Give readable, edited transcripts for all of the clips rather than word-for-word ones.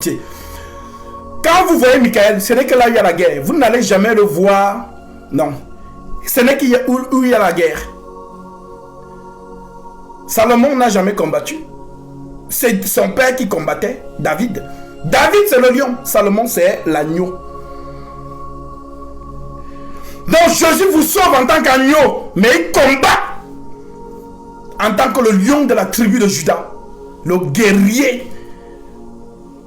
Quand vous voyez Michael, ce n'est que là où il y a la guerre. Vous n'allez jamais le voir. Non. Ce n'est où il y a la guerre. Salomon n'a jamais combattu. C'est son père qui combattait, David. David, c'est le lion. Salomon, c'est l'agneau. Donc Jésus vous sauve en tant qu'agneau, mais il combat en tant que le lion de la tribu de Juda, le guerrier.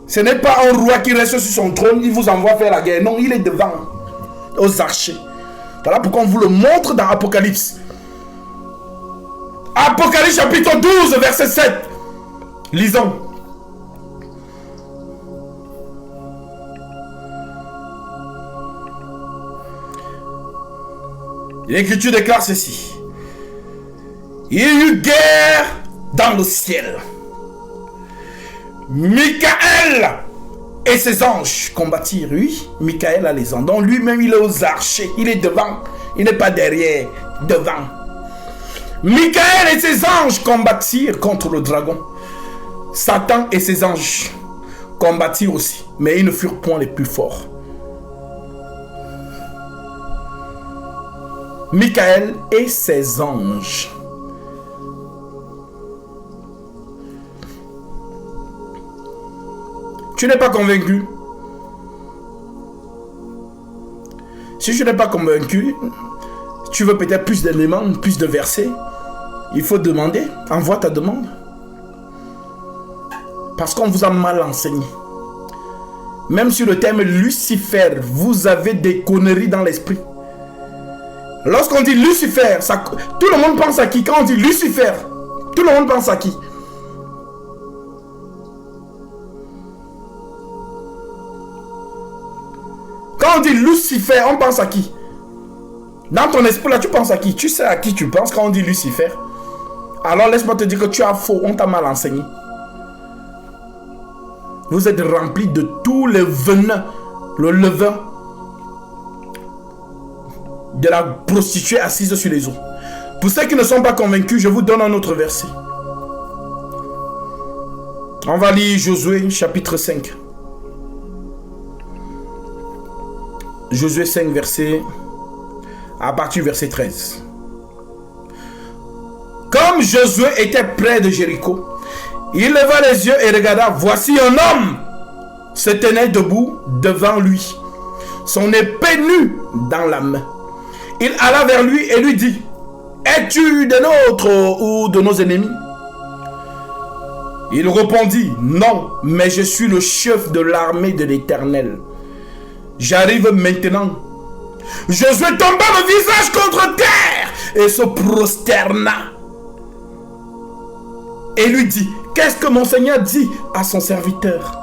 Ce n'est pas un roi qui reste sur son trône, il vous envoie faire la guerre. Non, il est devant, aux archers. Voilà pourquoi on vous le montre dans Apocalypse. Apocalypse chapitre 12, verset 7. Lisons. L'Écriture déclare ceci. Il y a eu guerre dans le ciel. Michael et ses anges combattirent. Oui, Michael a les anges. Donc lui-même, il est aux archers. Il est devant. Il n'est pas derrière. Devant. Michael et ses anges combattirent contre le dragon. Satan et ses anges combattirent aussi. Mais ils ne furent point les plus forts. Michael et ses anges. Tu n'es pas convaincu? Si tu n'es pas convaincu, tu veux peut-être plus d'éléments, plus de versets. Il faut demander. Envoie ta demande. Parce qu'on vous a mal enseigné. Même sur le terme Lucifer, vous avez des conneries dans l'esprit. Lorsqu'on dit Lucifer, tout le monde pense à qui? Quand on dit Lucifer, tout le monde pense à qui? Quand on dit Lucifer, on pense à qui? Dans ton esprit là, tu penses à qui? Tu sais à qui tu penses quand on dit Lucifer? Alors laisse-moi te dire que tu as faux, on t'a mal enseigné. Vous êtes remplis de tous les venins, le levain de la prostituée assise sur les eaux. Pour ceux qui ne sont pas convaincus, je vous donne un autre verset. On va lire Josué chapitre 5. Josué 5 verset à partir du verset 13. Comme Josué était près de Jéricho, il leva les yeux et regarda. Voici un homme se tenait debout devant lui, son épée nue dans la main. Il alla vers lui et lui dit: es-tu de nôtres ou de nos ennemis? Il répondit: non, mais je suis le chef de l'armée de l'Éternel. J'arrive maintenant. Josué tomba le visage contre terre et se prosterna. Et lui dit: qu'est-ce que mon Seigneur dit à son serviteur?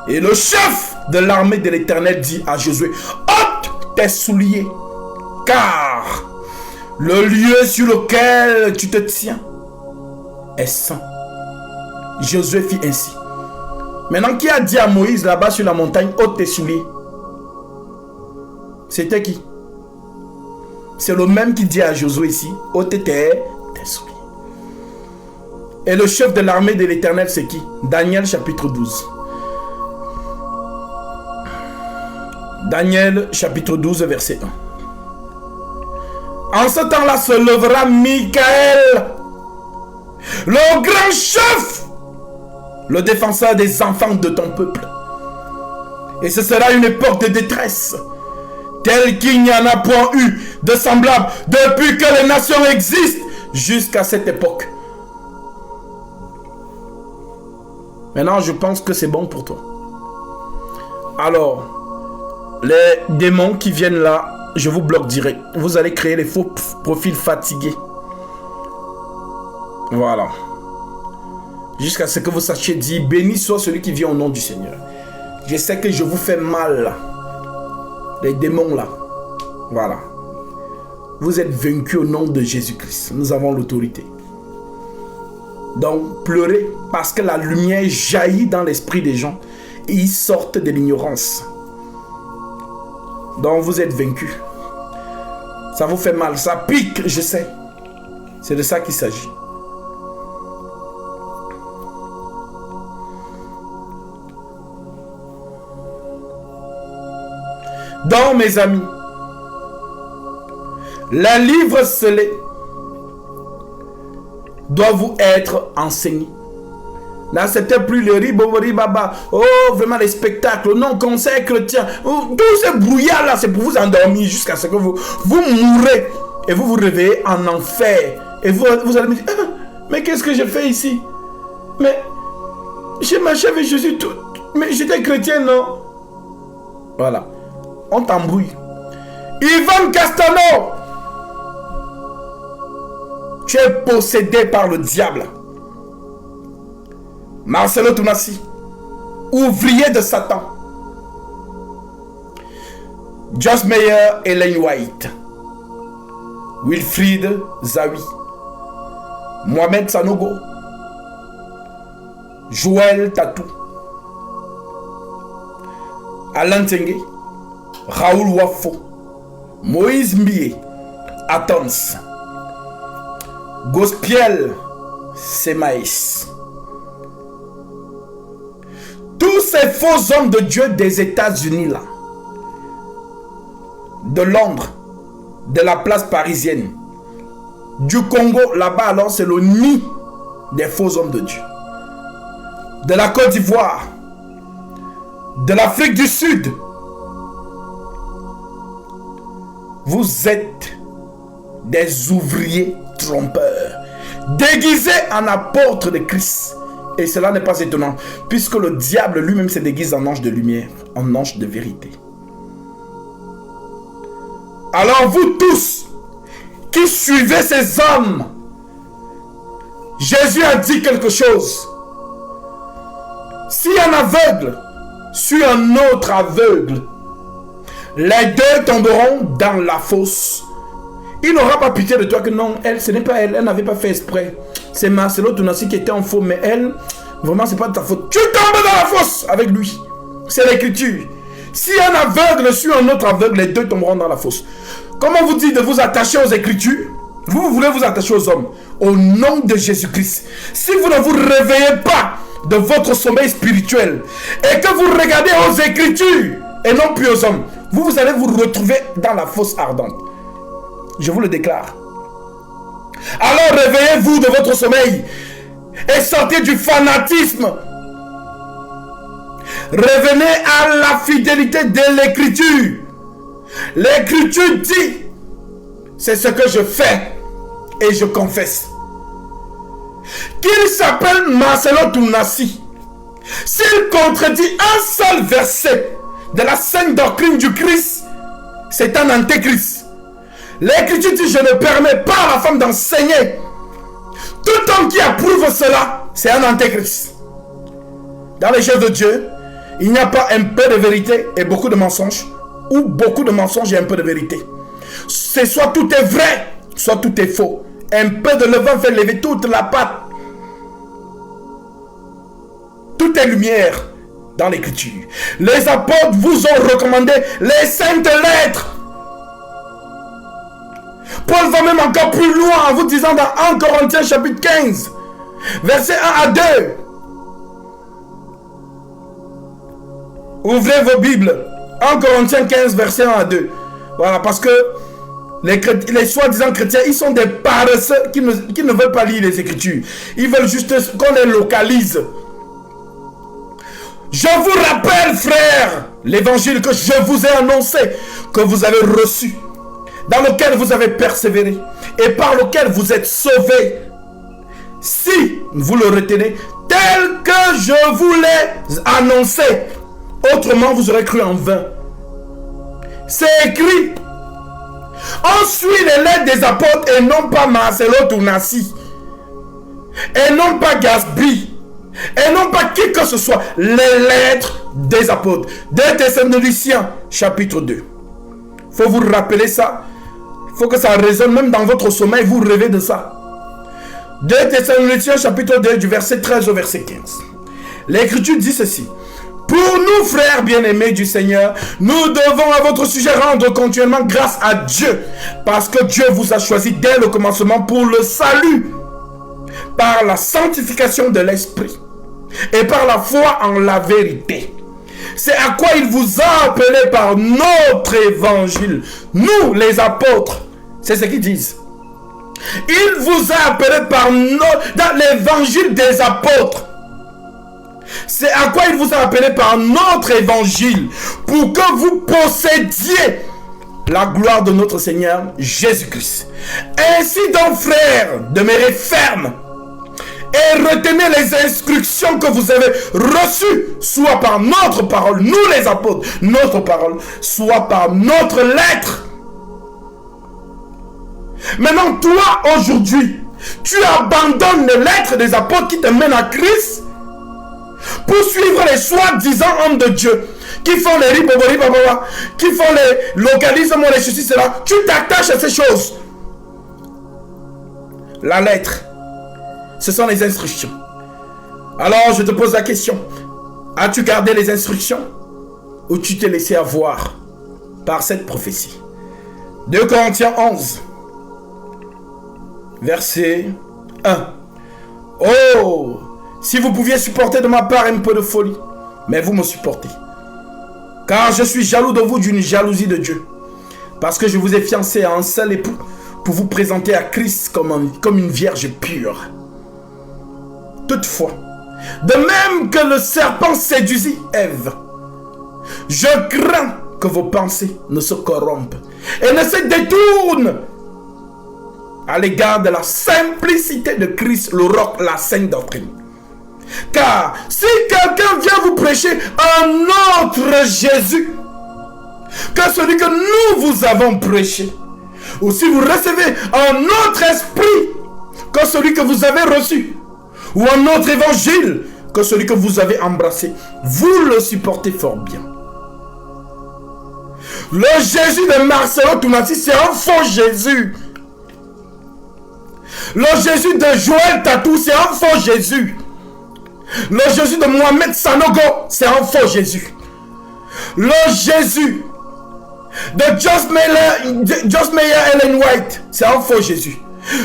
Et le chef de l'armée de l'Éternel dit à Josué: ôte tes souliers, car le lieu sur lequel tu te tiens est saint. Josué fit ainsi. Maintenant, qui a dit à Moïse là-bas sur la montagne: ôte tes souliers? C'était qui? C'est le même qui dit à Josué ici: ôte tes souliers. Et le chef de l'armée de l'Éternel, c'est qui? Daniel chapitre 12. Daniel chapitre 12 verset 1. En ce temps-là se lèvera Michael, le grand chef, le défenseur des enfants de ton peuple. Et ce sera une époque de détresse, telle qu'il n'y en a point eu de semblable depuis que les nations existent jusqu'à cette époque. Maintenant, je pense que c'est bon pour toi. Alors, les démons qui viennent là, je vous bloque direct. Vous allez créer les faux profils fatigués. Voilà. Jusqu'à ce que vous sachiez dire: béni soit celui qui vient au nom du Seigneur. Je sais que je vous fais mal là. Les démons là. Voilà. Vous êtes vaincus au nom de Jésus-Christ. Nous avons l'autorité. Donc, pleurez parce que la lumière jaillit dans l'esprit des gens et ils sortent de l'ignorance. Donc, vous êtes vaincus. Ça vous fait mal, ça pique, je sais. C'est de ça qu'il s'agit. Donc, mes amis, les livres scellés doivent vous être enseignés. N'acceptez plus le ribaba. Oh, vraiment les spectacles. Non, conseil chrétien. Oh, tous ces brouillards là, c'est pour vous endormir jusqu'à ce que vous mourrez. Et vous vous réveillez en enfer. Et vous allez me dire, ah, mais qu'est-ce que j'ai fait ici? Mais j'ai marché avec Jésus tout. Mais j'étais chrétien, non? Voilà. On t'embrouille. Ivan Castano, tu es possédé par le diable. Marcelo Tounassi, ouvrier de Satan. Joss Meyer, Ellen White, Wilfried Zawi, Mohamed Sanogo, Joël Tatou, Alain Tengue, Raoul Wafo, Moïse Mbie, Atons, Gospiel Semaïs. Tous ces faux hommes de Dieu des États-Unis là, de Londres, de la place parisienne, du Congo, là-bas alors c'est le nid des faux hommes de Dieu. De la Côte d'Ivoire, de l'Afrique du Sud. Vous êtes des ouvriers trompeurs, déguisés en apôtres de Christ. Et cela n'est pas étonnant, puisque le diable lui-même se déguise en ange de lumière, en ange de vérité. Alors vous tous qui suivez ces hommes, Jésus a dit quelque chose. Si un aveugle suit un autre aveugle, les deux tomberont dans la fosse. Il n'aura pas pitié de toi que non, elle, ce n'est pas elle, elle n'avait pas fait exprès. C'est Marcelo Tounassi qui était en faux, mais elle, vraiment, c'est pas de ta faute. Tu tombes dans la fosse avec lui. C'est l'écriture. Si un aveugle suit un autre aveugle, les deux tomberont dans la fosse. Comment vous dites de vous attacher aux écritures? Vous voulez vous attacher aux hommes. Au nom de Jésus-Christ. Si vous ne vous réveillez pas de votre sommeil spirituel et que vous regardez aux écritures et non plus aux hommes, vous allez vous retrouver dans la fosse ardente. Je vous le déclare. Alors réveillez-vous de votre sommeil et sortez du fanatisme. Revenez à la fidélité de l'écriture. L'écriture dit, c'est ce que je fais et je confesse. Qu'il s'appelle Marcelo Tounassi, s'il contredit un seul verset de la sainte doctrine du Christ, c'est un antéchrist. L'écriture dit, je ne permets pas à la femme d'enseigner. Tout homme qui approuve cela, c'est un antéchrist. Dans les choses de Dieu, il n'y a pas un peu de vérité et beaucoup de mensonges, ou beaucoup de mensonges et un peu de vérité. C'est soit tout est vrai, soit tout est faux. Un peu de levain fait lever toute la pâte. Tout est lumière dans l'écriture. Les apôtres vous ont recommandé les saintes lettres. Paul va même encore plus loin en vous disant dans 1 Corinthiens chapitre 15, versets 1 à 2. Ouvrez vos Bibles. 1 Corinthiens 15, versets 1 à 2. Voilà, parce que les soi-disant chrétiens, ils sont des paresseux qui ne veulent pas lire les Écritures. Ils veulent juste qu'on les localise. Je vous rappelle, frères, l'évangile que je vous ai annoncé, que vous avez reçu, dans lequel vous avez persévéré et par lequel vous êtes sauvés, si vous le retenez tel que je vous l'ai annoncé. Autrement, vous aurez cru en vain. C'est écrit. On suit les lettres des apôtres et non pas Marcelo Tounassi, et non pas Gasby, et non pas qui que ce soit. Les lettres des apôtres. 2 Thessaloniciens chapitre 2. Il faut vous rappeler ça. Il faut que ça résonne même dans votre sommeil. Vous rêvez de ça. 2 Thessaloniciens chapitre 2 du verset 13 au verset 15. L'écriture dit ceci. Pour nous, frères bien-aimés du Seigneur, nous devons à votre sujet rendre continuellement grâce à Dieu, parce que Dieu vous a choisi dès le commencement pour le salut, par la sanctification de l'Esprit et par la foi en la vérité. C'est à quoi il vous a appelé par notre évangile. Nous, les apôtres, c'est ce qu'ils disent. Il vous a appelé par dans l'évangile des apôtres. C'est à quoi il vous a appelé par notre évangile, pour que vous possédiez la gloire de notre Seigneur Jésus-Christ. Ainsi donc, frères, demeurez fermes et retenez les instructions que vous avez reçues, soit par notre parole, nous les apôtres, notre parole, soit par notre lettre. Maintenant, toi, aujourd'hui, tu abandonnes les lettres des apôtres qui te mènent à Christ pour suivre les soi-disant hommes de Dieu qui font les ribobori bababa, qui font les localismes, les ceci, cela. Tu t'attaches à ces choses. La lettre, ce sont les instructions. Alors, je te pose la question. As-tu gardé les instructions ou tu t'es laissé avoir par cette prophétie? 2 Corinthiens 11, verset 1. Oh, si vous pouviez supporter de ma part un peu de folie, mais vous me supportez. Car je suis jaloux de vous d'une jalousie de Dieu, parce que je vous ai fiancé à un seul époux pour vous présenter à Christ comme une vierge pure. Toutefois, de même que le serpent séduisit Ève, je crains que vos pensées ne se corrompent et ne se détournent à l'égard de la simplicité de Christ, le roc, la sainte doctrine. Car si quelqu'un vient vous prêcher un autre Jésus que celui que nous vous avons prêché, ou si vous recevez un autre esprit que celui que vous avez reçu, ou un autre évangile que celui que vous avez embrassé, vous le supportez fort bien. Le Jésus de Marcelo Tounassi, c'est un faux Jésus. Le Jésus de Joël Tatou, c'est un faux Jésus. Le Jésus de Mohamed Sanogo, c'est un faux Jésus. Le Jésus de Joss Meyer Ellen White, c'est un faux Jésus.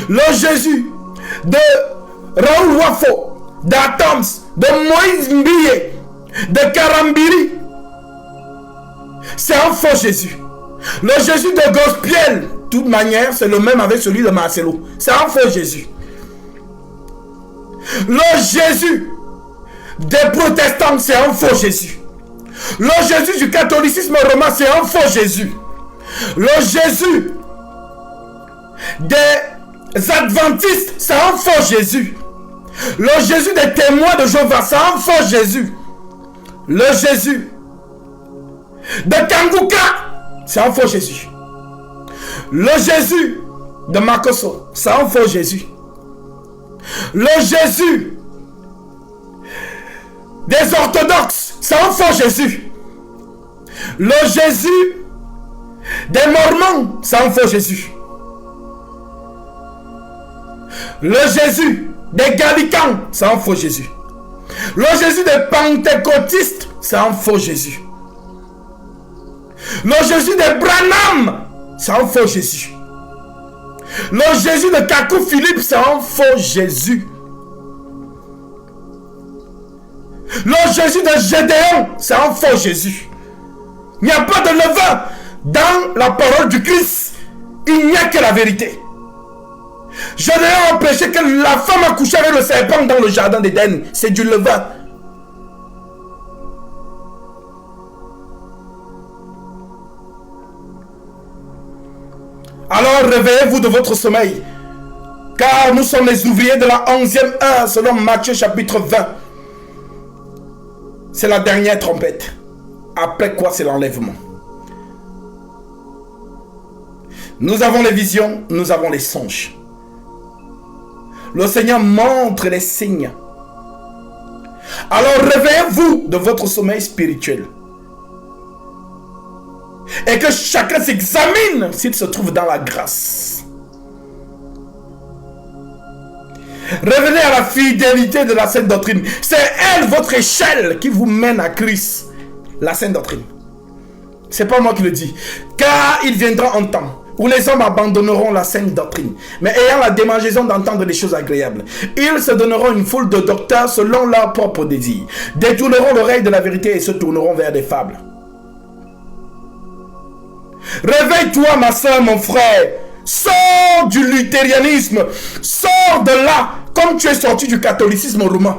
Le Jésus de Raoul Wafo, d'Atoms, de Moïse Mbiye, de Karambiri, c'est un faux Jésus. Le Jésus de Gospel, de toute manière, c'est le même avec celui de Marcelo. C'est un faux Jésus. Le Jésus des protestants, c'est un faux Jésus. Le Jésus du catholicisme romain, c'est un faux Jésus. Le Jésus des adventistes, c'est un faux Jésus. Le Jésus des témoins de Jéhovah, c'est un faux Jésus. Le Jésus de Kanguka, c'est un faux Jésus. Le Jésus de Makoso, c'est un faux Jésus. Le Jésus des orthodoxes, c'est un faux Jésus. Le Jésus des mormons, c'est un faux Jésus. Le Jésus des gallicans, c'est un faux Jésus. Le Jésus des pentecôtistes, c'est un faux Jésus. Le Jésus des Branham, c'est un faux Jésus. Le Jésus de Kakou Philippe, c'est un faux Jésus. Le Jésus de Gédéon, c'est un faux Jésus. Il n'y a pas de levain dans la parole du Christ. Il n'y a que la vérité. Gédéon a empêché que la femme a couché avec le serpent dans le jardin d'Éden. C'est du levain. Alors réveillez-vous de votre sommeil, car nous sommes les ouvriers de la 11e heure, selon Matthieu chapitre 20. C'est la dernière trompette. Après quoi, c'est l'enlèvement. Nous avons les visions, nous avons les songes. Le Seigneur montre les signes. Alors réveillez-vous de votre sommeil spirituel. Et que chacun s'examine s'il se trouve dans la grâce. Revenez à la fidélité de la sainte doctrine. C'est elle, votre échelle, qui vous mène à Christ. La sainte doctrine. C'est pas moi qui le dis. Car il viendra un temps où les hommes abandonneront la saine doctrine, mais ayant la démangeaison d'entendre des choses agréables. Ils se donneront une foule de docteurs selon leur propre désir, détourneront l'oreille de la vérité et se tourneront vers des fables. Réveille-toi, ma soeur, mon frère. Sors du luthérianisme. Sors de là, comme tu es sorti du catholicisme romain.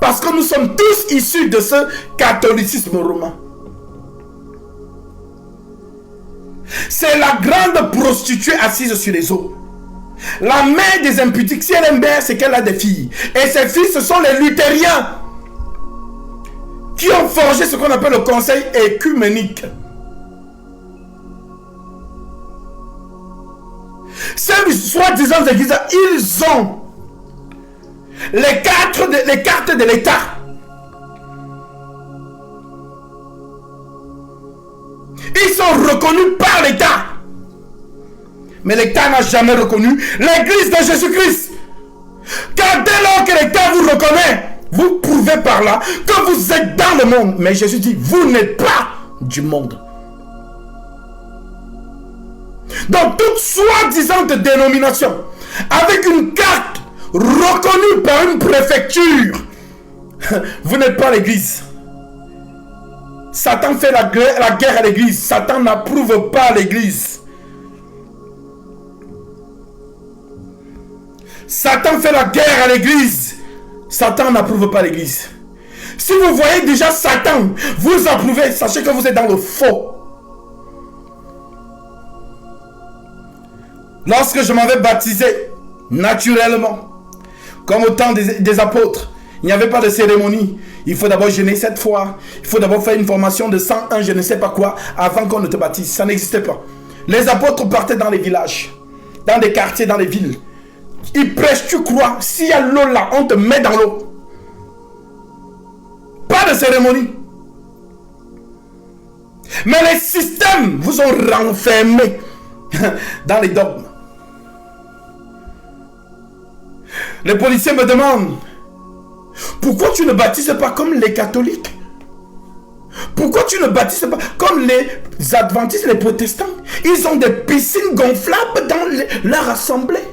Parce que nous sommes tous issus de ce catholicisme romain. C'est la grande prostituée assise sur les eaux. La mère des impudiques, si elle est mère, c'est qu'elle a des filles. Et ces filles, ce sont les luthériens qui ont forgé ce qu'on appelle le conseil écuménique. Ces soi-disant églises, ils ont les cartes de l'État. Ils sont reconnus par l'État. Mais l'État n'a jamais reconnu l'Église de Jésus-Christ. Car dès lors que l'État vous reconnaît, vous prouvez par là que vous êtes dans le monde. Mais Jésus dit, vous n'êtes pas du monde. Donc toute soi-disant dénomination, avec une carte reconnue par une préfecture, vous n'êtes pas l'Église. Satan fait la guerre à l'Église. Satan n'approuve pas l'Église. Satan fait la guerre à l'Église. Satan n'approuve pas l'Église. Si vous voyez déjà Satan, vous approuvez, sachez que vous êtes dans le faux. Lorsque je m'avais baptisé naturellement, comme au temps des apôtres, il n'y avait pas de cérémonie. Il faut d'abord jeûner 7 fois. Il faut d'abord faire une formation de 101, je ne sais pas quoi, avant qu'on ne te baptise. Ça n'existait pas. Les apôtres partaient dans les villages, dans des quartiers, dans les villes. Ils prêchent, tu crois. S'il y a l'eau là, on te met dans l'eau. Pas de cérémonie. Mais les systèmes vous ont renfermés dans les dogmes. Les policiers me demandent, pourquoi tu ne baptises pas comme les catholiques? Pourquoi tu ne baptises pas comme les adventistes, les protestants? Ils ont des piscines gonflables dans leur assemblée.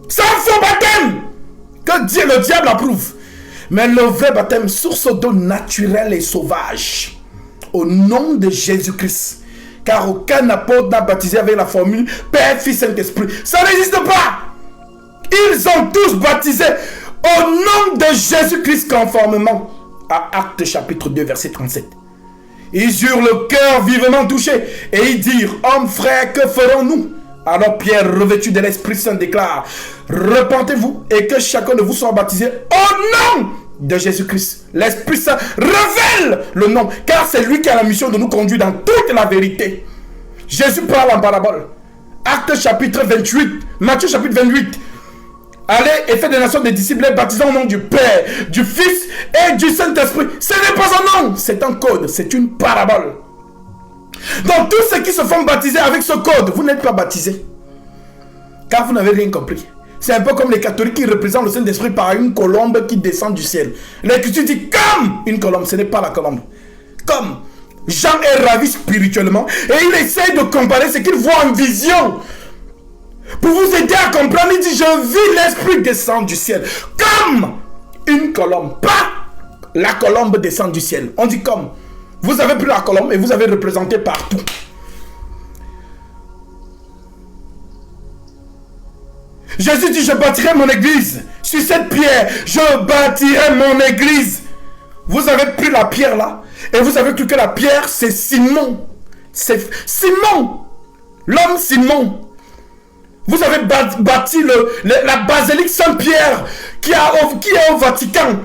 C'est un faux baptême que Dieu, le diable approuve. Mais le vrai baptême, source d'eau naturelle et sauvage, au nom de Jésus-Christ. Car aucun apôtre n'a baptisé avec la formule Père, Fils, Saint-Esprit. Ça n'existe pas. Ils ont tous baptisé au nom de Jésus-Christ, conformément à Actes chapitre 2 verset 37. Ils eurent le cœur vivement touché et ils dirent, hommes frères, que ferons-nous? Alors Pierre, revêtu de l'Esprit Saint, déclare, repentez-vous et que chacun de vous soit baptisé au nom de Jésus-Christ. L'Esprit Saint révèle le nom, car c'est lui qui a la mission de nous conduire dans toute la vérité. Jésus parle en parabole. Actes chapitre 28, Matthieu chapitre 28. Allez et faites des nations des disciples, les baptisant au nom du Père, du Fils et du Saint-Esprit. Ce n'est pas un nom, c'est un code, c'est une parabole. Donc tous ceux qui se font baptiser avec ce code, vous n'êtes pas baptisés. Car vous n'avez rien compris. C'est un peu comme les catholiques qui représentent le Saint-Esprit par une colombe qui descend du ciel. L'Écriture dit comme une colombe, ce n'est pas la colombe. Comme Jean est ravi spirituellement et il essaie de comparer ce qu'il voit en vision. Pour vous aider à comprendre, il dit, je vis l'Esprit descendre du ciel. Comme une colombe. Pas la colombe descend du ciel. On dit comme. Vous avez pris la colombe et vous avez représenté partout. Jésus dit, je bâtirai mon église. Sur cette pierre, je bâtirai mon église. Vous avez pris la pierre là. Et vous avez cru que la pierre, c'est Simon. C'est Simon. L'homme Simon. Vous avez bâti la basilique Saint-Pierre qui est au Vatican.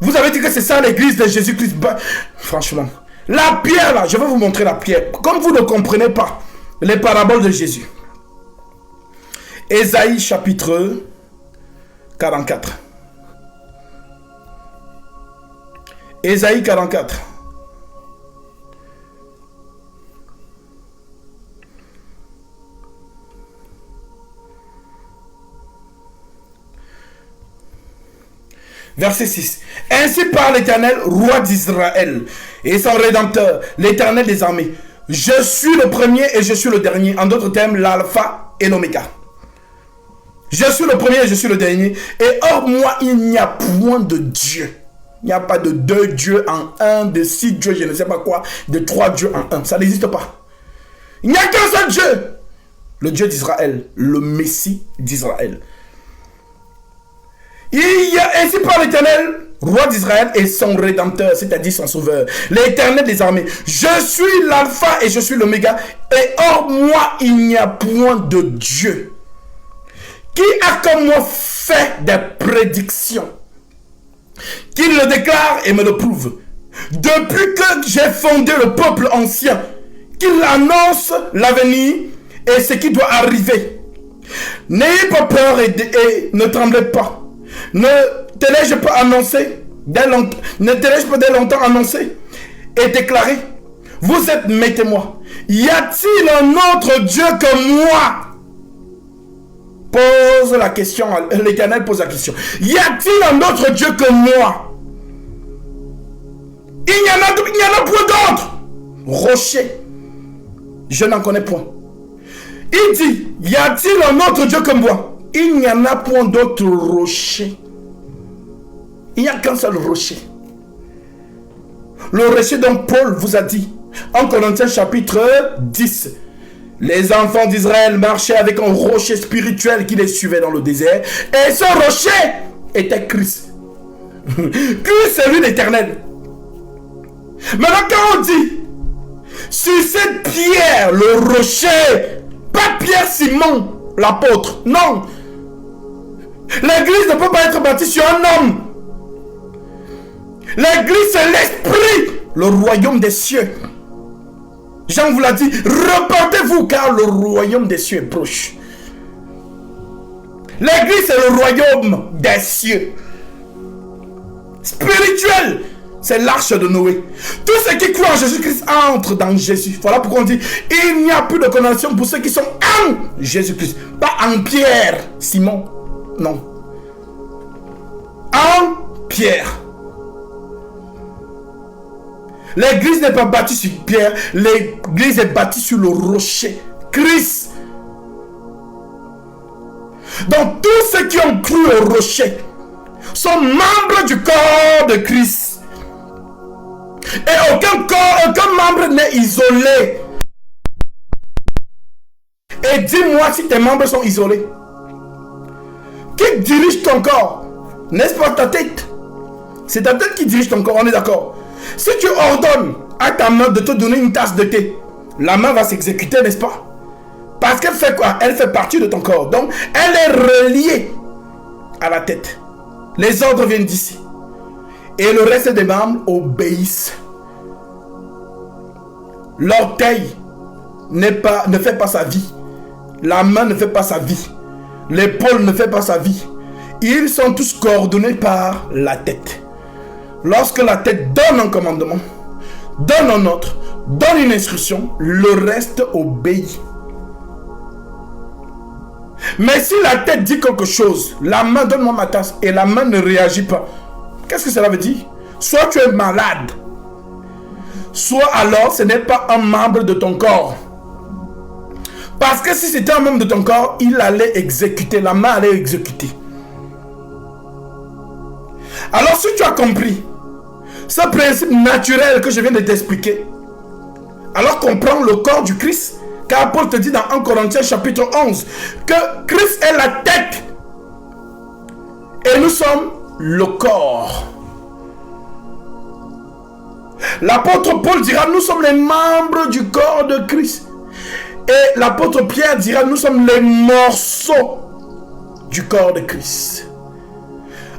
Vous avez dit que c'est ça l'église de Jésus-Christ. Franchement, la pierre là, je vais vous montrer la pierre. Comme vous ne comprenez pas les paraboles de Jésus. Ésaïe chapitre 44. Ésaïe 44. Verset 6. Ainsi parle l'Éternel, roi d'Israël, et son Rédempteur, l'Éternel des armées. Je suis le premier et je suis le dernier. En d'autres termes, l'alpha et l'oméga. Je suis le premier et je suis le dernier. Et hors moi, il n'y a point de Dieu. Il n'y a pas de 2 dieux en un, de 6 dieux, je ne sais pas quoi, de 3 dieux en un. Ça n'existe pas. Il n'y a qu'un seul Dieu. Le Dieu d'Israël, le Messie d'Israël. Il y a ainsi par l'Éternel, roi d'Israël et son rédempteur, c'est-à-dire son sauveur, l'Éternel des armées. Je suis l'alpha et je suis l'oméga, et hors moi, il n'y a point de Dieu. Qui a comme moi fait des prédictions, qu'il le déclare et me le prouve. Depuis que j'ai fondé le peuple ancien, qu'il annonce l'avenir et ce qui doit arriver. N'ayez pas peur et ne tremblez pas. Ne te l'ai-je pas annoncé dès longtemps, ne te l'ai-je pas dès longtemps annoncé et déclaré? Vous êtes mes témoins. Y a-t-il un autre Dieu que moi? Pose la question, l'Éternel pose la question. Y a-t-il un autre Dieu que moi? Il n'y en a point d'autre. Rocher, je n'en connais point. Il dit, y a-t-il un autre Dieu que moi? Il n'y en a point d'autre rocher. Il n'y a qu'un seul rocher. Le rocher dont Paul vous a dit, en Corinthiens chapitre 10, les enfants d'Israël marchaient avec un rocher spirituel qui les suivait dans le désert. Et ce rocher était Christ. Christ, c'est lui l'Éternel. Maintenant, quand on dit, sur cette pierre, le rocher, pas Pierre Simon, l'apôtre, non. L'église ne peut pas être bâtie sur un homme. L'église, c'est l'esprit, le royaume des cieux. Jean vous l'a dit, repentez-vous car le royaume des cieux est proche. L'église, c'est le royaume des cieux. Spirituel, c'est l'arche de Noé. Tous ceux qui croient en Jésus-Christ entrent dans Jésus. Voilà pourquoi on dit, il n'y a plus de condamnation pour ceux qui sont en Jésus-Christ. Pas en Pierre, Simon. Non. En Pierre. L'église n'est pas bâtie sur Pierre. L'église est bâtie sur le rocher. Christ. Donc tous ceux qui ont cru au rocher sont membres du corps de Christ. Et aucun membre n'est isolé. Et dis-moi si tes membres sont isolés. Qui dirige ton corps? N'est-ce pas ta tête? C'est ta tête qui dirige ton corps, on est d'accord. Si tu ordonnes à ta main de te donner une tasse de thé, la main va s'exécuter, n'est-ce pas? Parce qu'elle fait quoi? Elle fait partie de ton corps. Donc, elle est reliée à la tête. Les ordres viennent d'ici. Et le reste des membres obéissent. L'orteil ne fait pas sa vie. La main ne fait pas sa vie. L'épaule ne fait pas sa vie. Ils sont tous coordonnés par la tête. Lorsque la tête donne un commandement, donne un ordre, donne une instruction, le reste obéit. Mais si la tête dit quelque chose, la main donne-moi ma tasse et la main ne réagit pas, qu'est-ce que cela veut dire? Soit tu es malade, soit alors ce n'est pas un membre de ton corps. Parce que si c'était un membre de ton corps, il allait exécuter, la main allait exécuter. Alors si tu as compris ce principe naturel que je viens de t'expliquer, alors comprends le corps du Christ. Car Paul te dit dans 1 Corinthiens chapitre 11 que Christ est la tête et nous sommes le corps. L'apôtre Paul dira nous sommes les membres du corps de Christ. Et l'apôtre Pierre dira nous sommes les morceaux du corps de Christ.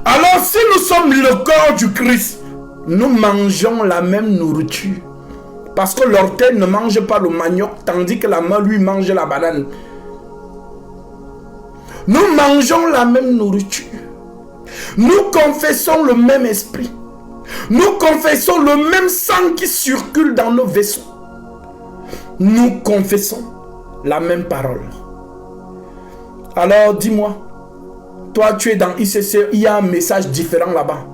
Alors si nous sommes le corps du Christ, nous mangeons la même nourriture. Parce que l'orteil ne mange pas le manioc, tandis que la main lui mange la banane. Nous mangeons la même nourriture. Nous confessons le même esprit. Nous confessons le même sang qui circule dans nos vaisseaux. Nous confessons la même parole. Alors dis-moi, toi tu es dans ICC, il y a un message différent là-bas.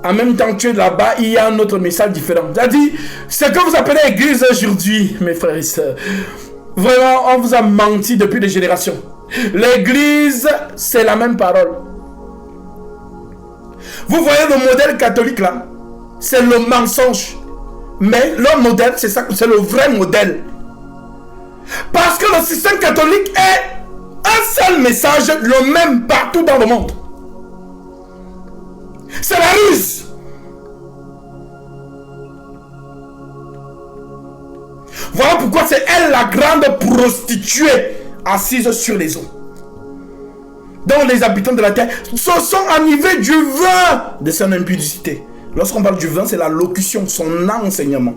en même temps que tu es là-bas, il y a un autre message différent. C'est-à-dire, ce que vous appelez église aujourd'hui, mes frères et sœurs, vraiment, on vous a menti depuis des générations. L'église, c'est la même parole. Vous voyez le modèle catholique là, c'est le mensonge. Mais leur modèle, c'est ça, c'est le vrai modèle. Parce que le système catholique est un seul message, le même partout dans le monde. C'est la ruse. Voilà pourquoi c'est elle la grande prostituée assise sur les eaux. Donc les habitants de la terre se sont enivrés du vin de son impudicité. Lorsqu'on parle du vin, c'est la locution, son enseignement.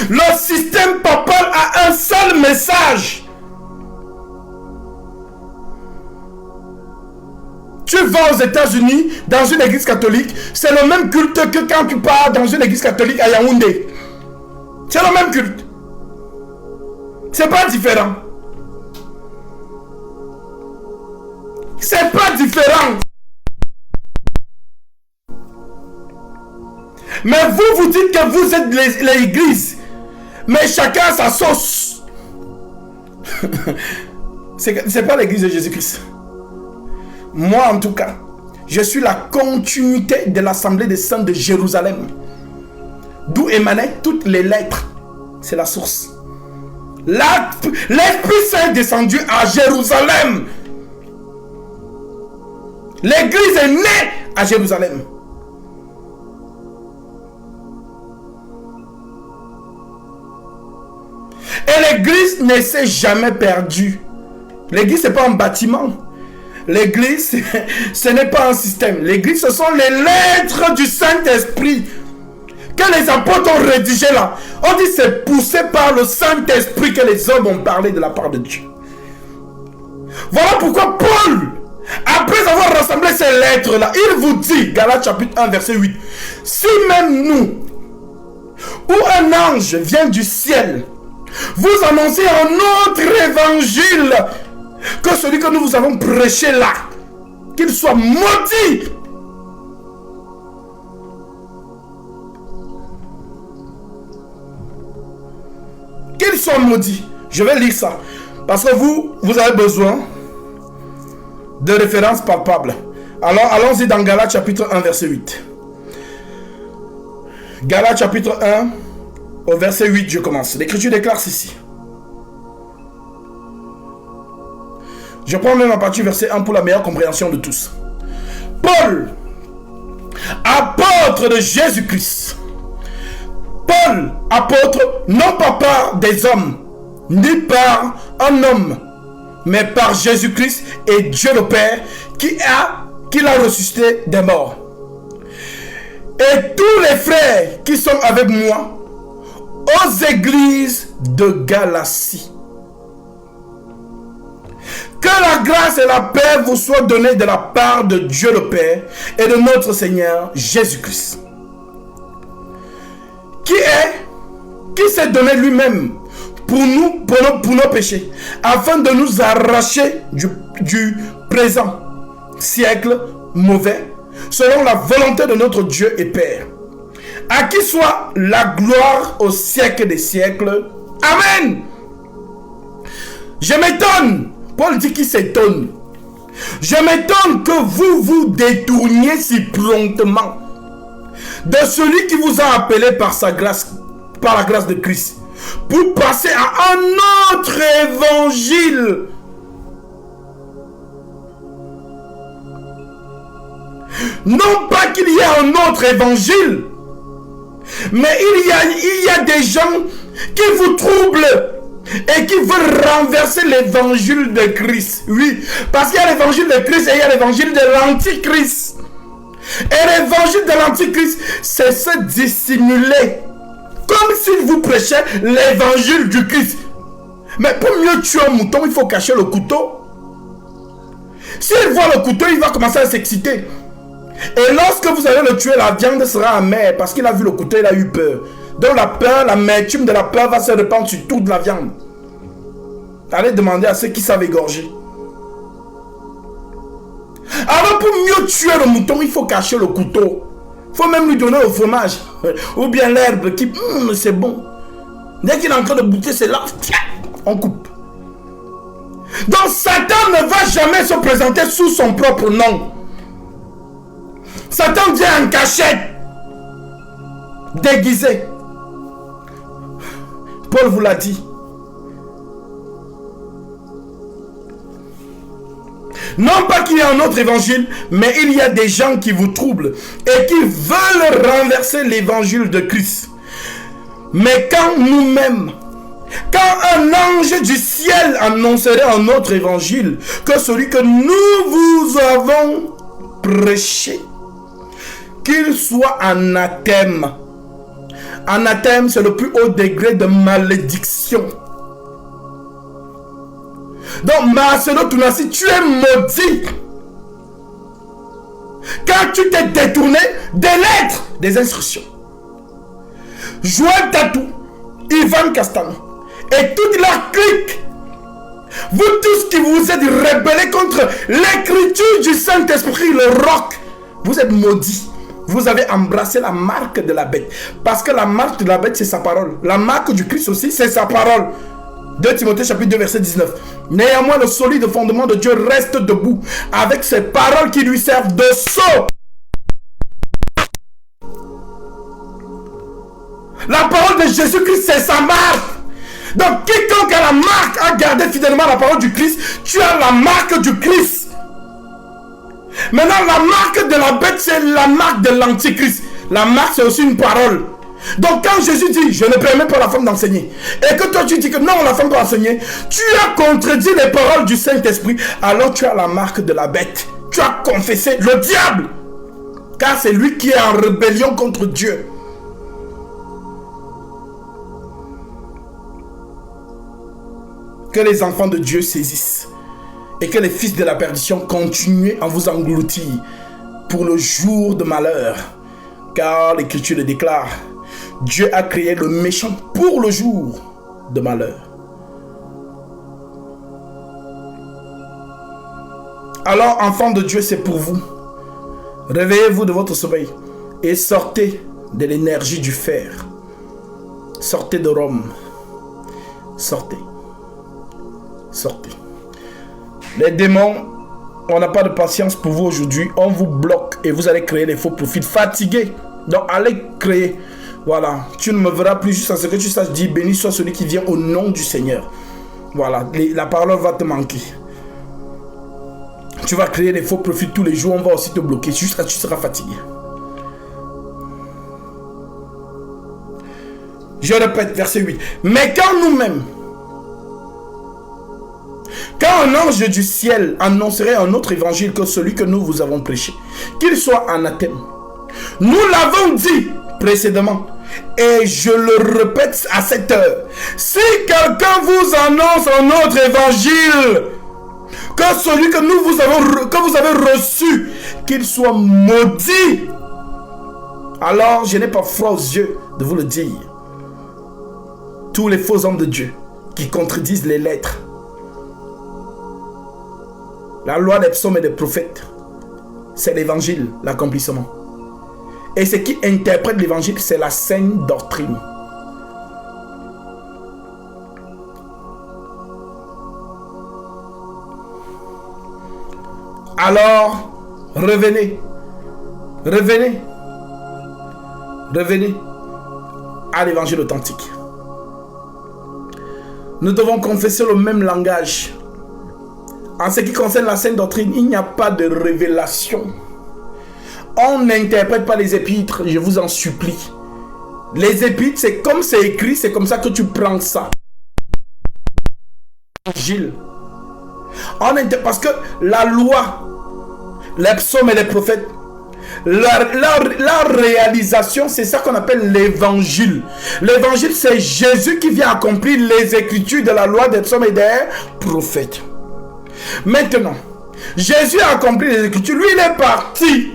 Le système papal a un seul message. Tu vas aux États-Unis dans une église catholique, c'est le même culte que quand tu pars dans une église catholique à Yaoundé. C'est le même culte. C'est pas différent. C'est pas différent. Mais vous, vous dites que vous êtes l'église. Mais chacun a sa sauce. C'est pas l'église de Jésus-Christ. Moi, en tout cas, je suis la continuité de l'Assemblée des Saints de Jérusalem. D'où émanaient toutes les lettres. C'est la source. L'Esprit Saint est descendu à Jérusalem. L'église est née à Jérusalem. Et l'église ne s'est jamais perdue. L'église, ce n'est pas un bâtiment. L'église, ce n'est pas un système. L'église, ce sont les lettres du Saint-Esprit que les apôtres ont rédigées là. On dit c'est poussé par le Saint-Esprit que les hommes ont parlé de la part de Dieu. Voilà pourquoi Paul, après avoir rassemblé ces lettres là, il vous dit, Galates chapitre 1 verset 8, si même nous, ou un ange vient du ciel, vous annoncez un autre évangile que celui que nous vous avons prêché là, qu'il soit maudit. Qu'il soit maudit. Je vais lire ça. Parce que vous avez besoin de références palpables. Alors, allons-y dans Galates chapitre 1, verset 8. Galates chapitre 1, au verset 8, je commence. L'écriture déclare ceci. Je prends même à partir du verset 1 pour la meilleure compréhension de tous. Paul, apôtre de Jésus-Christ. Paul, apôtre, non pas par des hommes, ni par un homme, mais par Jésus-Christ et Dieu le Père qui l'a ressuscité des morts. Et tous les frères qui sont avec moi aux églises de Galatie. Que la grâce et la paix vous soient données de la part de Dieu le Père et de notre Seigneur Jésus-Christ. Qui s'est donné lui-même pour nous, pour nos péchés, afin de nous arracher du présent siècle mauvais, selon la volonté de notre Dieu et Père. À qui soit la gloire au siècle des siècles. Amen. Je m'étonne. Paul dit qu'il s'étonne. Je m'étonne que vous vous détourniez si promptement de celui qui vous a appelé par sa grâce, par la grâce de Christ, pour passer à un autre évangile. Non pas qu'il y ait un autre évangile, mais il y a des gens qui vous troublent et qui veulent renverser l'évangile de Christ. Oui, parce qu'il y a l'évangile de Christ et il y a l'évangile de l'antichrist. Et l'évangile de l'antichrist, c'est se dissimuler, comme s'il vous prêchait l'évangile du Christ. Mais pour mieux tuer un mouton, il faut cacher le couteau. S'il voit le couteau, il va commencer à s'exciter. Et lorsque vous allez le tuer, la viande sera amère, parce qu'il a vu le couteau, il a eu peur. Donc la peur, l'amertume de la peur va se répandre sur toute la viande. Allez demander à ceux qui savent égorger. Alors pour mieux tuer le mouton, il faut cacher le couteau. Il faut même lui donner le fromage. Ou bien l'herbe qui... c'est bon. Dès qu'il est en train de bouter, c'est là. On coupe. Donc Satan ne va jamais se présenter sous son propre nom. Satan vient en cachette. Déguisé. Paul vous l'a dit. Non pas qu'il y ait un autre évangile, mais il y a des gens qui vous troublent et qui veulent renverser l'évangile de Christ. Mais quand nous-mêmes, quand un ange du ciel annoncerait un autre évangile que celui que nous vous avons prêché, qu'il soit anathème. Anathème, c'est le plus haut degré de malédiction. Donc, Marcelo Tounassi, tu es maudit. Quand tu t'es détourné des lettres, des instructions. Joël Tatou, Ivan Castano et toute la clique, vous tous qui vous êtes rebellés contre l'écriture du Saint-Esprit, le roc, vous êtes maudits. Vous avez embrassé la marque de la bête. Parce que la marque de la bête, c'est sa parole. La marque du Christ aussi, c'est sa parole. 2 Timothée chapitre 2 verset 19. Néanmoins, le solide fondement de Dieu reste debout avec ses paroles qui lui servent de sceau. La parole de Jésus-Christ, c'est sa marque. Donc, quiconque a la marque a gardé fidèlement la parole du Christ, tu as la marque du Christ. Maintenant, la marque de la bête, c'est la marque de l'antichrist. La marque, c'est aussi une parole. Donc, quand Jésus dit, je ne permets pas à la femme d'enseigner, et que toi tu dis que non, la femme doit enseigner, tu as contredit les paroles du Saint-Esprit, alors tu as la marque de la bête. Tu as confessé le diable. Car c'est lui qui est en rébellion contre Dieu. Que les enfants de Dieu saisissent et que les fils de la perdition continuent à vous engloutir pour le jour de malheur. Car l'Écriture le déclare, Dieu a créé le méchant pour le jour de malheur. Alors, enfants de Dieu, c'est pour vous. Réveillez-vous de votre sommeil et sortez de l'énergie du fer. Sortez de Rome. Sortez. Sortez. Les démons, on n'a pas de patience pour vous aujourd'hui. On vous bloque et vous allez créer des faux profils fatigués. Donc allez créer. Voilà. Tu ne me verras plus juste à ce que tu saches dire béni soit celui qui vient au nom du Seigneur. Voilà. La parole va te manquer. Tu vas créer des faux profils tous les jours. On va aussi te bloquer jusqu'à ce que tu seras fatigué. Je répète, verset 8. Mais quand nous-mêmes, quand un ange du ciel annoncerait un autre évangile que celui que nous vous avons prêché, qu'il soit anathème. Nous l'avons dit précédemment, et je le répète à cette heure. Si quelqu'un vous annonce un autre évangile que celui que vous avez reçu, qu'il soit maudit. Alors, je n'ai pas froid aux yeux de vous le dire. Tous les faux hommes de Dieu qui contredisent les lettres, la loi des psaumes et des prophètes, c'est l'évangile, l'accomplissement. Et ce qui interprète l'évangile, c'est la saine doctrine. Alors, revenez à l'évangile authentique. Nous devons confesser le même langage. En ce qui concerne la saine doctrine, il n'y a pas de révélation. On n'interprète pas les épîtres, je vous en supplie. Les épîtres, c'est comme c'est écrit, c'est comme ça que tu prends ça. Gilles. Parce que la loi, les psaumes et les prophètes, la réalisation, c'est ça qu'on appelle l'évangile. L'évangile, c'est Jésus qui vient accomplir les écritures de la loi des psaumes et des prophètes. Maintenant, Jésus a accompli les écritures. Lui, il est parti.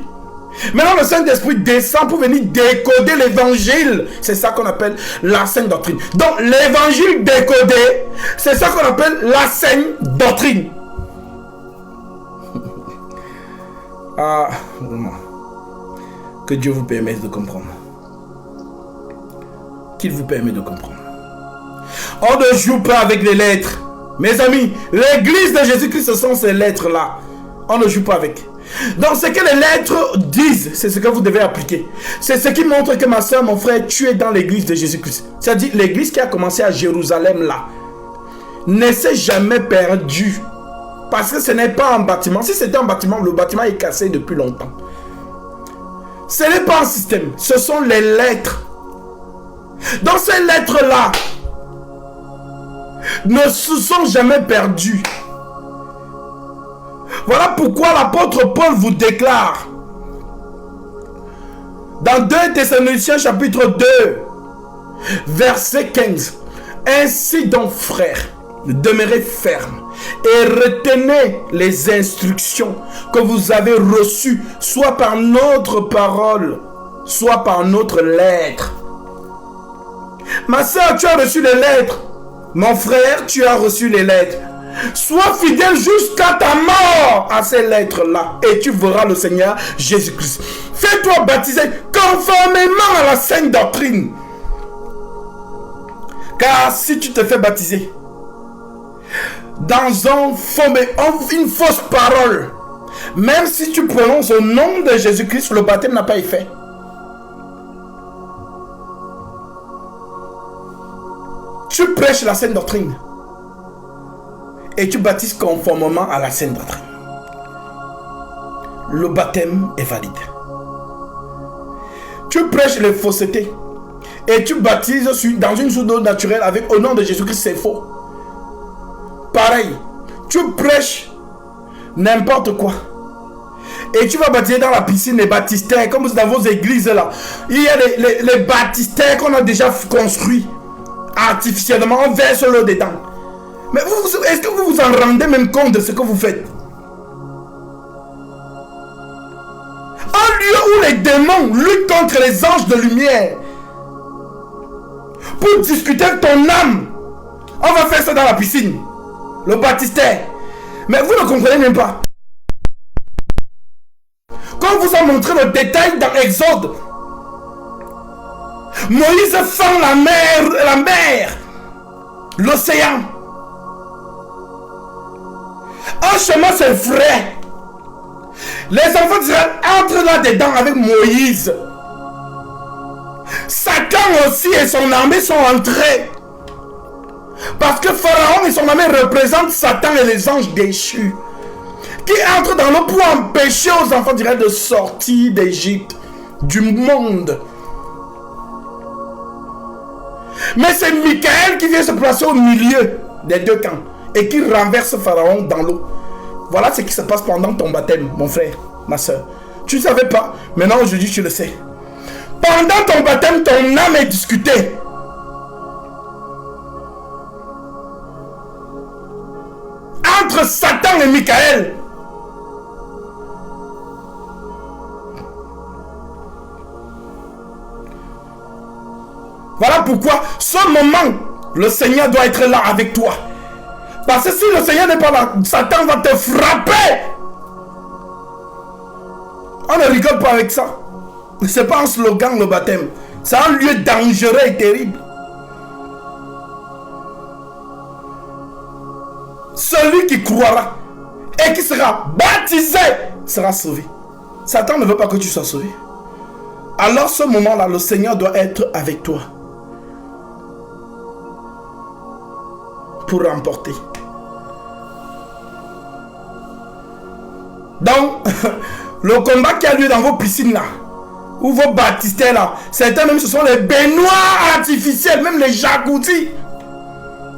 Maintenant, le Saint-Esprit descend pour venir décoder l'évangile. C'est ça qu'on appelle la saine doctrine. Donc, l'évangile décodé, c'est ça qu'on appelle la saine doctrine. Ah, vraiment. Que Dieu vous permette de comprendre. Qu'il vous permet de comprendre. On ne joue pas avec les lettres. Mes amis, l'église de Jésus-Christ, ce sont ces lettres-là. On ne joue pas avec. Donc, ce que les lettres disent, c'est ce que vous devez appliquer. C'est ce qui montre que ma soeur, mon frère, tu es dans l'église de Jésus-Christ. C'est-à-dire, l'église qui a commencé à Jérusalem, là, ne s'est jamais perdue. Parce que ce n'est pas un bâtiment. Si c'était un bâtiment, le bâtiment est cassé depuis longtemps. Ce n'est pas un système. Ce sont les lettres. Dans ces lettres-là, ne se sont jamais perdues. Voilà pourquoi l'apôtre Paul vous déclare dans 2 Thessaloniciens chapitre 2 verset 15. Ainsi donc, frères, demeurez fermes et retenez les instructions que vous avez reçues, soit par notre parole, soit par notre lettre. Ma soeur, tu as reçu les lettres. Mon frère, tu as reçu les lettres. Sois fidèle jusqu'à ta mort à ces lettres-là et tu verras le Seigneur Jésus-Christ. Fais-toi baptiser conformément à la sainte doctrine. Car si tu te fais baptiser dans une fausse parole, même si tu prononces au nom de Jésus-Christ, le baptême n'a pas effet. Tu prêches la sainte doctrine et tu baptises conformément à la sainte doctrine. Le baptême est valide. Tu prêches les faussetés et tu baptises dans une source d'eau naturelle avec au nom de Jésus-Christ, c'est faux. Pareil, tu prêches n'importe quoi et tu vas baptiser dans la piscine les baptistères, comme dans vos églises là. Il y a les baptistères qu'on a déjà construits artificiellement, on verse l'eau dedans. Mais est-ce que vous vous en rendez même compte de ce que vous faites? Un lieu où les démons luttent contre les anges de lumière pour discuter de ton âme, on va faire ça dans la piscine, le baptistère. Mais vous ne comprenez même pas. Quand on vous a montré le détail dans Exode, Moïse fend la mer, l'océan. Un chemin se ferait. Les enfants d'Israël entrent là-dedans avec Moïse. Satan aussi et son armée sont entrés. Parce que Pharaon et son armée représentent Satan et les anges déchus qui entrent dans l'eau pour empêcher aux enfants d'Israël de sortir d'Égypte, du monde. Mais c'est Michael qui vient se placer au milieu des deux camps et qui renverse Pharaon dans l'eau. Voilà ce qui se passe pendant ton baptême, mon frère, ma soeur. Tu ne savais pas, maintenant aujourd'hui tu le sais. Pendant ton baptême, ton âme est discutée. Entre Satan et Michael. Voilà pourquoi, ce moment, le Seigneur doit être là avec toi. Parce que si le Seigneur n'est pas là, Satan va te frapper. On ne rigole pas avec ça. Ce n'est pas un slogan, le baptême. C'est un lieu dangereux et terrible. Celui qui croira et qui sera baptisé sera sauvé. Satan ne veut pas que tu sois sauvé. Alors ce moment-là, le Seigneur doit être avec toi pour remporter. Donc, le combat qui a lieu dans vos piscines là, ou vos baptistères là, certains même ce sont les baignoires artificielles, même les jacuzzi.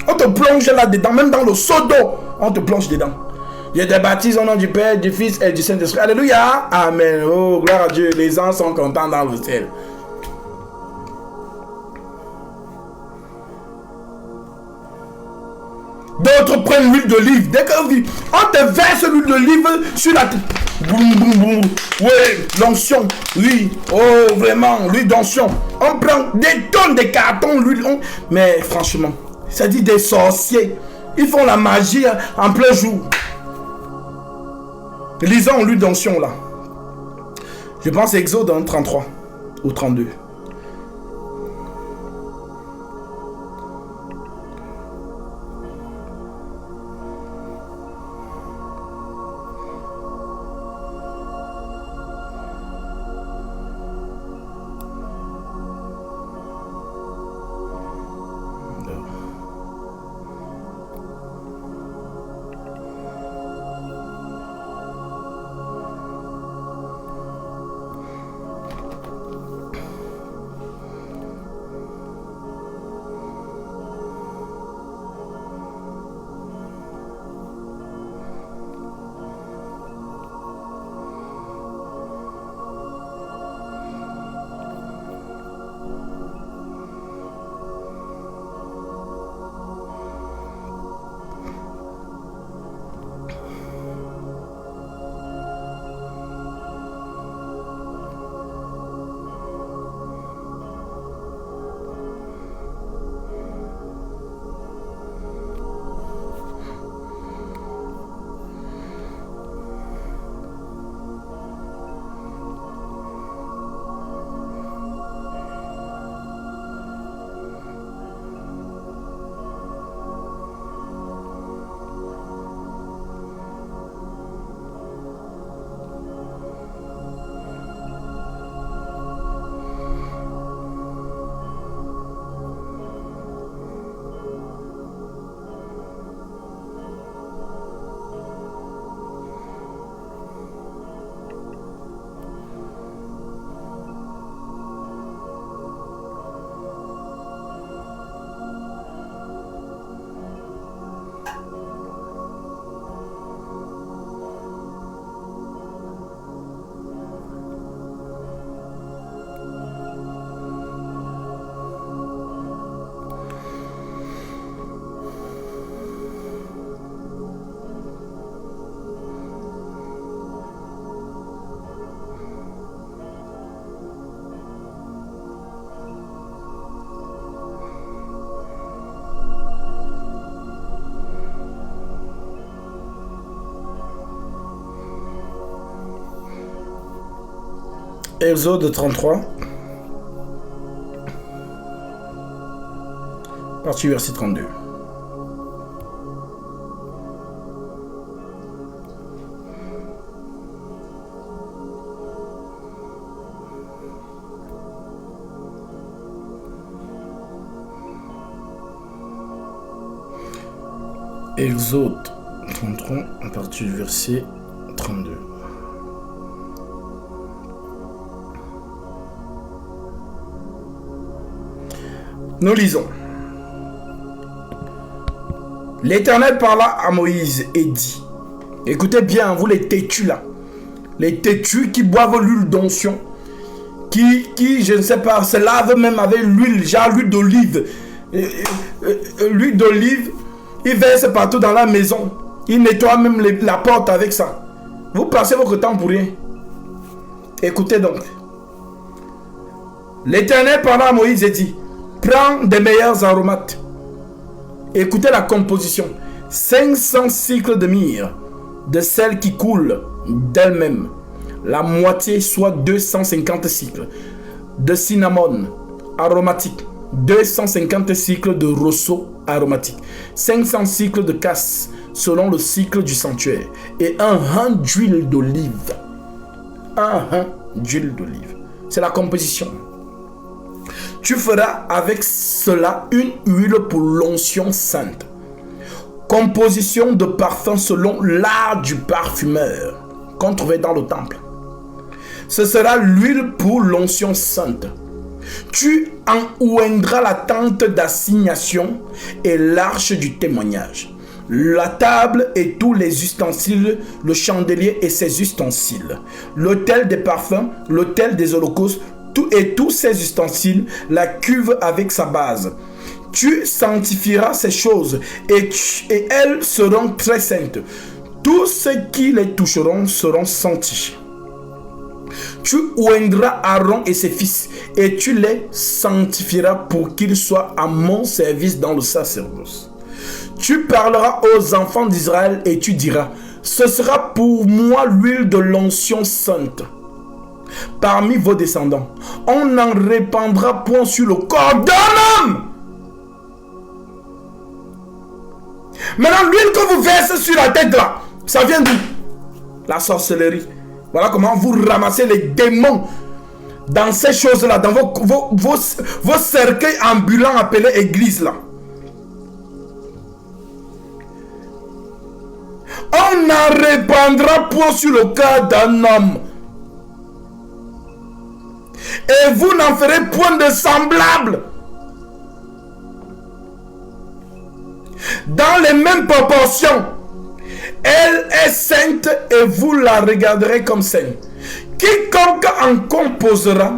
On te plonge là-dedans, même dans le seau d'eau, on te plonge dedans. Je te baptise au nom du Père, du Fils et du Saint-Esprit. Alléluia. Amen. Oh, gloire à Dieu. Les anges sont contents dans le ciel. D'autres prennent l'huile d'olive. Dès qu'on te verse l'huile d'olive sur la tête. Boum, boum, boum. Oui, l'onction. Oui. Oh, vraiment, l'huile d'onction. On prend des tonnes de cartons, l'huile. Mais franchement, ça dit des sorciers. Ils font la magie en plein jour. Lisons l'huile d'onction là. Je pense Exode 33 ou 32. Exode 33, partie verset 32. Exode 33, à partir du verset 32. Nous lisons. L'Éternel parla à Moïse et dit, écoutez bien, vous les têtus là, les têtus qui boivent l'huile d'onction, qui, je ne sais pas, se lavent même avec l'huile, genre l'huile d'olive. L'huile d'olive, ils versent partout dans la maison. Ils nettoient même la porte avec ça. Vous passez votre temps pour rien. Écoutez donc. L'Éternel parla à Moïse et dit, prends des meilleurs aromates. Écoutez la composition. 500 cycles de myrrhe, de celle qui coule d'elle-même. La moitié, soit 250 cycles. De cinnamon aromatique. 250 cycles de roseau aromatique. 500 cycles de casse, selon le cycle du sanctuaire. Et un rein d'huile d'olive. Un rein d'huile d'olive. C'est la composition. Tu feras avec cela une huile pour l'onction sainte. Composition de parfum selon l'art du parfumeur qu'on trouvait dans le temple. Ce sera l'huile pour l'onction sainte. Tu en oindras la tente d'assignation et l'arche du témoignage, la table et tous les ustensiles, le chandelier et ses ustensiles, l'autel des parfums, l'autel des holocaustes, et tous ces ustensiles, la cuve avec sa base. Tu sanctifieras ces choses et elles seront très saintes. Tous ceux qui les toucheront seront sanctifiés. Tu oindras Aaron et ses fils et tu les sanctifieras pour qu'ils soient à mon service dans le sacerdoce. Tu parleras aux enfants d'Israël et tu diras, ce sera pour moi l'huile de l'onction sainte. parmi vos descendants. On n'en répandra point sur le corps d'un homme. Maintenant, l'huile que vous versez sur la tête là, ça vient d'où? La sorcellerie. Voilà comment vous ramassez les démons dans ces choses-là, dans vos cercueils ambulants appelés églises là. On n'en répandra point sur le corps d'un homme. Et vous n'en ferez point de semblable. Dans les mêmes proportions, elle est sainte et vous la regarderez comme sainte. Quiconque en composera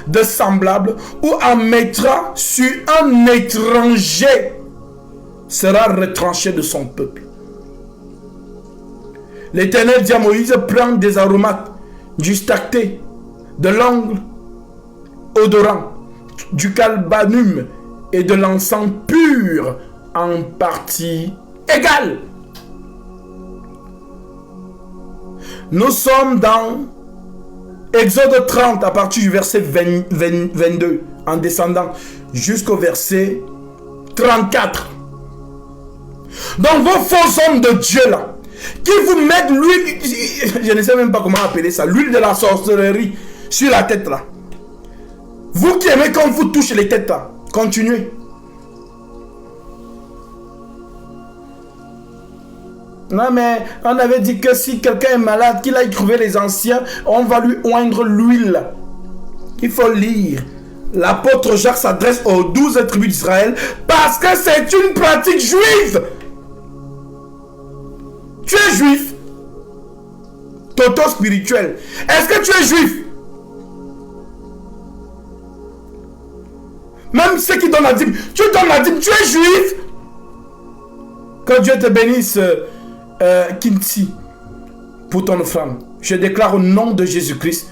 de semblable ou en mettra sur un étranger sera retranché de son peuple. L'Éternel dit à Moïse, prends des aromates, du stacté, de l'ongle odorant, du calbanum et de l'encens pur en partie égale. Nous sommes dans Exode 30 à partir du verset 22 en descendant jusqu'au verset 34. Donc vos faux hommes de Dieu là, qui vous mettent l'huile, je ne sais même pas comment appeler ça, l'huile de la sorcellerie sur la tête là. Vous qui aimez quand vous touchez les têtes là, continuez. Non mais on avait dit que si quelqu'un est malade, qu'il aille trouver les anciens, on va lui oindre l'huile. Il faut lire. L'apôtre Jacques s'adresse aux 12 tribus d'Israël parce que c'est une pratique juive. Tu es juif. Toto spirituel. Est-ce que tu es juif? Même ceux qui donnent la dîme. Tu donnes la dîme, tu es juif. Que Dieu te bénisse, Kinti, pour ton offrande. Je déclare au nom de Jésus-Christ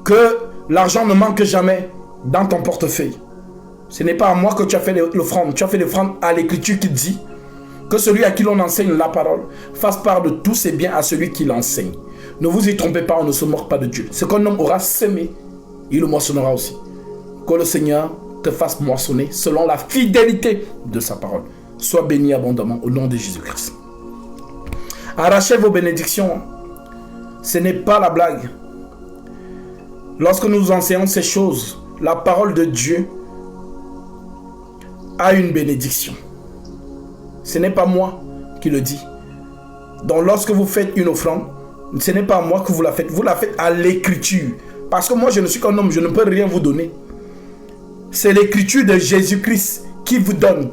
que l'argent ne manque jamais dans ton portefeuille. Ce n'est pas à moi que tu as fait l'offrande. Tu as fait l'offrande à l'écriture qui dit que celui à qui l'on enseigne la parole fasse part de tous ses biens à celui qui l'enseigne. Ne vous y trompez pas, on ne se moque pas de Dieu. Ce qu'un homme aura semé, il le moissonnera aussi. Que le Seigneur te fasse moissonner selon la fidélité de sa parole. Sois béni abondamment au nom de Jésus-Christ. Arrachez vos bénédictions. Ce n'est pas la blague. Lorsque nous enseignons ces choses, la parole de Dieu a une bénédiction. Ce n'est pas moi qui le dis. Donc lorsque vous faites une offrande, ce n'est pas moi que vous la faites à l'écriture. Parce que moi je ne suis qu'un homme, je ne peux rien vous donner. C'est l'écriture de Jésus-Christ qui vous donne.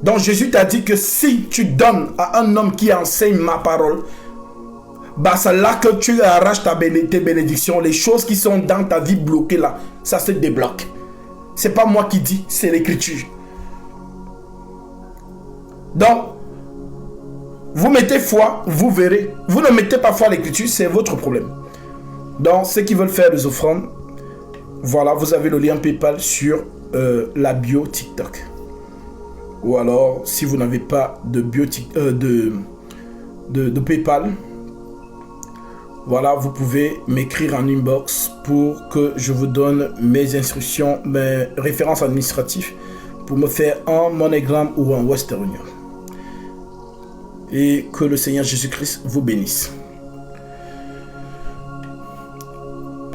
Donc Jésus t'a dit que si tu donnes à un homme qui enseigne ma parole, bah c'est là que tu arraches tes bénédictions. Les choses qui sont dans ta vie bloquées là, ça se débloque. C'est pas moi qui dis, c'est l'écriture. Donc, vous mettez foi, vous verrez. Vous ne mettez pas foi à l'écriture, c'est votre problème. Donc, ceux qui veulent faire des offrandes, voilà, vous avez le lien PayPal sur la bio TikTok. Ou alors, si vous n'avez pas de bio de PayPal, voilà, vous pouvez m'écrire en inbox pour que je vous donne mes instructions, mes références administratives pour me faire un MoneyGram ou un Western Union. Et que le Seigneur Jésus-Christ vous bénisse.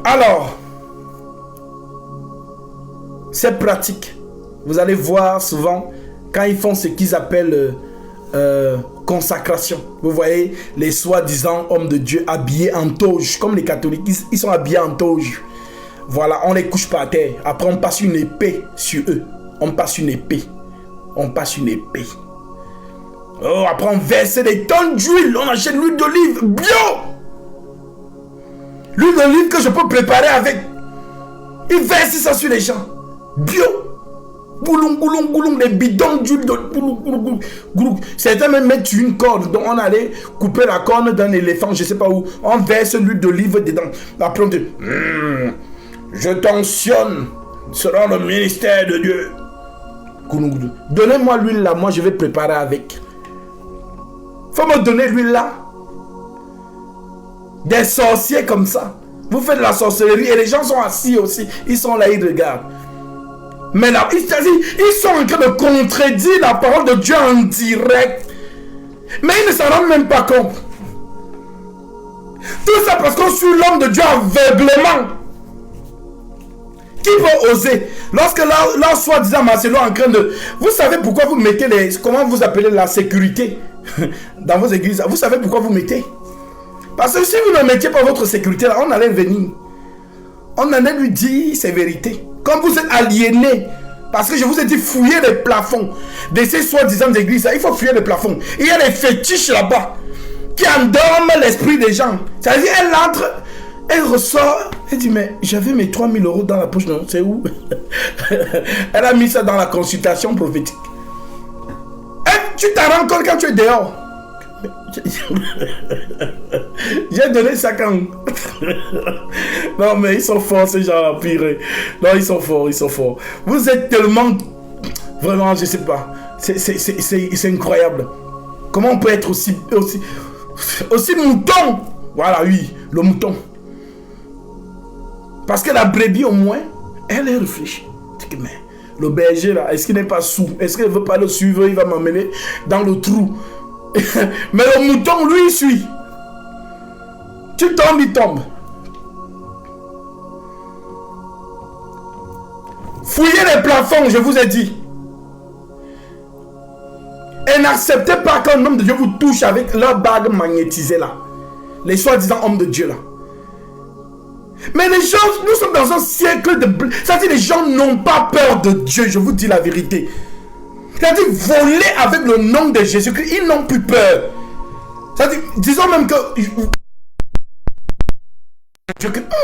Alors, c'est pratique. Vous allez voir souvent quand ils font ce qu'ils appellent consacration. Vous voyez les soi-disant hommes de Dieu habillés en toge, comme les catholiques, ils sont habillés en toge. Voilà, on les couche par terre. Après, on passe une épée sur eux. On passe une épée. On passe une épée. Oh, après, on verse des tonnes d'huile. On achète l'huile d'olive bio. L'huile d'olive que je peux préparer avec. Ils versent ça sur les gens. Bio. Gouloum, gouloum, gouloum, des bidons d'huile de... Certains même mettent une corde. Donc on allait couper la corne d'un éléphant, je ne sais pas où. On verse l'huile d'olive dedans. Après on dit, je t'oncionne selon le ministère de Dieu. Donnez-moi l'huile là, moi je vais préparer avec. Faut me donner l'huile là. Des sorciers comme ça. Vous faites la sorcellerie et les gens sont assis aussi. Ils sont là, ils regardent. Mais là, ils sont en train de contredire la parole de Dieu en direct. Mais ils ne s'en rendent même pas compte. Tout ça parce qu'on suit l'homme de Dieu aveuglément. Qui peut oser? Lorsque là soi-disant Marcelo en train de... Vous savez pourquoi vous mettez les... Comment vous appelez la sécurité dans vos églises? Vous savez pourquoi vous mettez? Parce que si vous ne mettiez pas votre sécurité là, on allait venir. On allait lui dire ses vérités. Comme vous êtes aliénés. Parce que je vous ai dit, fouillez les plafonds de ces soi-disant églises là. Il faut fouiller les plafonds. Il y a des fétiches là-bas qui endorment l'esprit des gens. C'est-à-dire, elle entre, elle ressort, elle dit, mais j'avais mes 3 000 € dans la poche, non, c'est où? Elle a mis ça dans la consultation prophétique. Et tu t'en rends compte quand tu es dehors. J'ai donné ça quand... Non mais ils sont forts ces gens-là, pire. Non, ils sont forts, ils sont forts. Vous êtes tellement... Vraiment, je sais pas. C'est incroyable. Comment on peut être aussi mouton? Voilà, oui, le mouton. Parce que la brebis au moins, elle est réfléchie. Mais le berger là, est-ce qu'il n'est pas sous? Est-ce qu'il ne veut pas le suivre? Il va m'emmener dans le trou. Mais le mouton, lui, il suit. Tu tombes, il tombe. Fouillez les plafonds, je vous ai dit. Et n'acceptez pas qu'un homme de Dieu vous touche avec leur bague magnétisée là. Les soi-disant hommes de Dieu là. Mais les gens, nous sommes dans un siècle de... C'est-à-dire les gens n'ont pas peur de Dieu, je vous dis la vérité. C'est-à-dire voler avec le nom de Jésus-Christ, ils n'ont plus peur. C'est-à-dire, disons même que...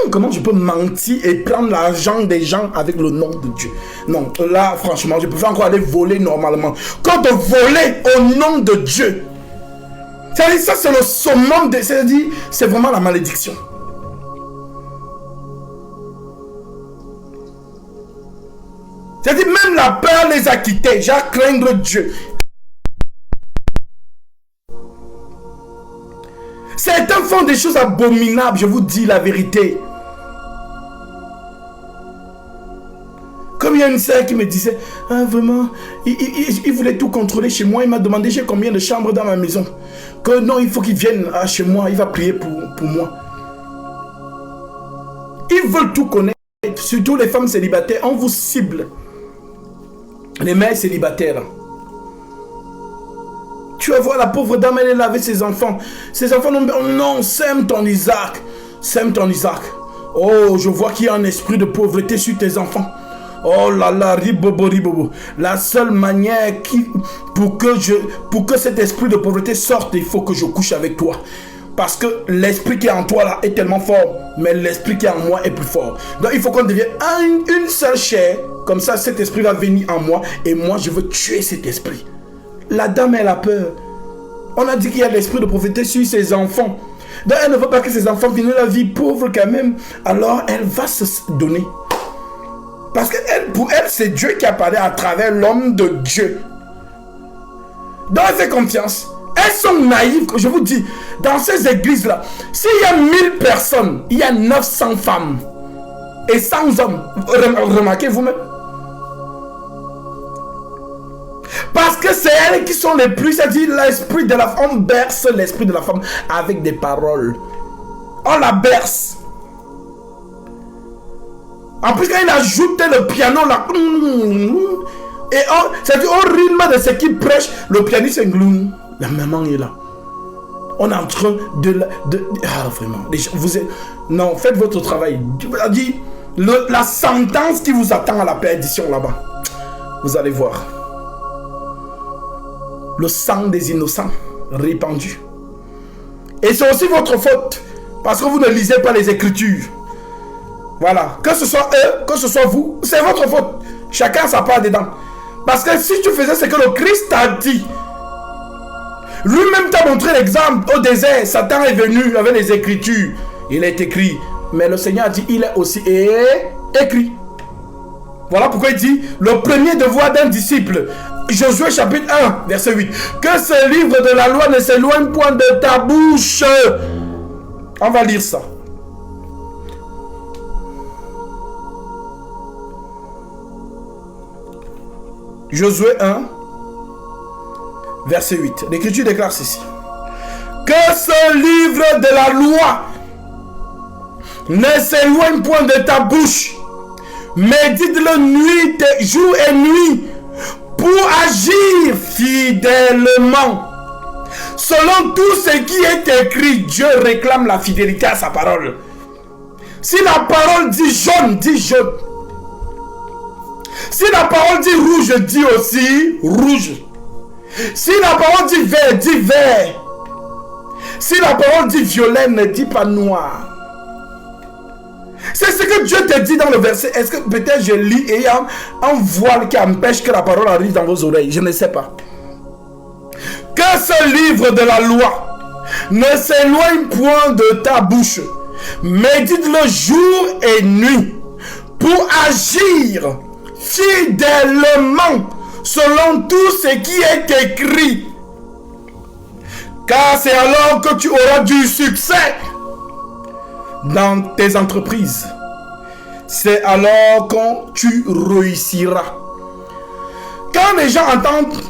Comment je peux mentir et prendre l'argent des gens avec le nom de Dieu? Non, là, franchement, je préfère encore aller voler normalement. Quand de voler au nom de Dieu. C'est-à-dire, ça c'est le summum de... C'est-à-dire, c'est vraiment la malédiction. C'est-à-dire, même la peur les a quittés. J'ai à craindre Dieu. Certains font des choses abominables, je vous dis la vérité. Comme il y a une sœur qui me disait, ah, vraiment, il voulait tout contrôler chez moi. Il m'a demandé j'ai combien de chambres dans ma maison. Que non, il faut qu'il vienne chez moi, il va prier pour moi. Ils veulent tout connaître. Surtout les femmes célibataires, on vous cible. Les mères célibataires. Tu vas voir la pauvre dame, elle est là avec ses enfants. Ses enfants n'ont pas... Non, sème ton Isaac. Sème ton Isaac. Oh, je vois qu'il y a un esprit de pauvreté sur tes enfants. Oh là là, ribobo, ribobo. La seule manière pour que cet esprit de pauvreté sorte, il faut que je couche avec toi. Parce que l'esprit qui est en toi là est tellement fort. Mais l'esprit qui est en moi est plus fort. Donc il faut qu'on devienne une seule chair. Comme ça, cet esprit va venir en moi. Et moi, je veux tuer cet esprit. La dame, elle a peur. On a dit qu'il y a l'esprit de pauvreté sur ses enfants. Donc elle ne veut pas que ses enfants finissent la vie pauvre quand même. Alors elle va se donner. Parce que pour elle, c'est Dieu qui apparaît à travers l'homme de Dieu. Donc elle fait confiance. Elles sont naïves, je vous dis. Dans ces églises-là, s'il y a 1000 personnes, il y a 900 femmes. Et 100 hommes. Remarquez vous-même. Parce que c'est elles qui sont les plus, c'est-à-dire l'esprit de la femme, on berce l'esprit de la femme avec des paroles. On la berce. En plus, quand il ajoute le piano là, et c'est-à-dire au rythme de ce qu'il prêche, le pianiste est gloum. La maman est là. On est en train ah vraiment, vous êtes, non, faites votre travail. Dieu a dit, la sentence qui vous attend à la perdition là-bas. Vous allez voir. Le sang des innocents répandu. Et c'est aussi votre faute. Parce que vous ne lisez pas les Écritures. Voilà. Que ce soit eux, que ce soit vous, c'est votre faute. Chacun sa part dedans. Parce que si tu faisais ce que le Christ t'a dit, lui-même t'a montré l'exemple au désert. Satan est venu avec les Écritures. Il est écrit. Mais le Seigneur a dit, il est aussi écrit. Voilà pourquoi il dit, le premier devoir d'un disciple. Josué chapitre 1, verset 8. Que ce livre de la loi ne s'éloigne point de ta bouche. On va lire ça. Josué 1, verset 8. L'Écriture déclare ceci. Que ce livre de la loi ne s'éloigne point de ta bouche. Médite-le nuit, jour et nuit, pour agir fidèlement. Selon tout ce qui est écrit, Dieu réclame la fidélité à sa parole. Si la parole dit jaune, dis jaune. Si la parole dit rouge, dis aussi rouge. Si la parole dit vert, dis vert. Si la parole dit violet, ne dis pas noir. C'est ce que Dieu te dit dans le verset. Est-ce que peut-être je lis et il y a un voile qui empêche que la parole arrive dans vos oreilles? Je ne sais pas. Que ce livre de la loi ne s'éloigne point de ta bouche. Médite-le jour et nuit pour agir fidèlement selon tout ce qui est écrit. Car c'est alors que tu auras du succès dans tes entreprises. C'est alors que tu réussiras. Quand les gens entendent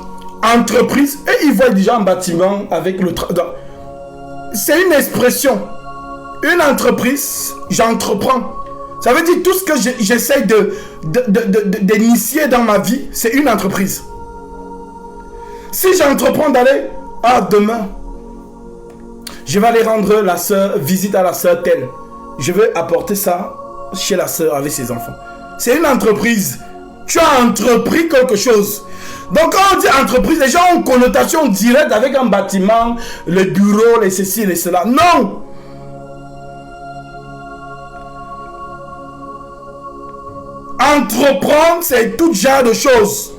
entreprise, et ils voient déjà un bâtiment avec le travail. C'est une expression. Une entreprise, j'entreprends. Ça veut dire tout ce que j'essaie d'initier dans ma vie, c'est une entreprise. Si j'entreprends d'aller, demain, je vais aller rendre la soeur, visite à la soeur telle. Je vais apporter ça chez la soeur avec ses enfants. C'est une entreprise. Tu as entrepris quelque chose. Donc quand on dit entreprise, les gens ont une connotation directe avec un bâtiment, le bureau, les ceci, les cela. Non! Entreprendre, c'est tout genre de choses.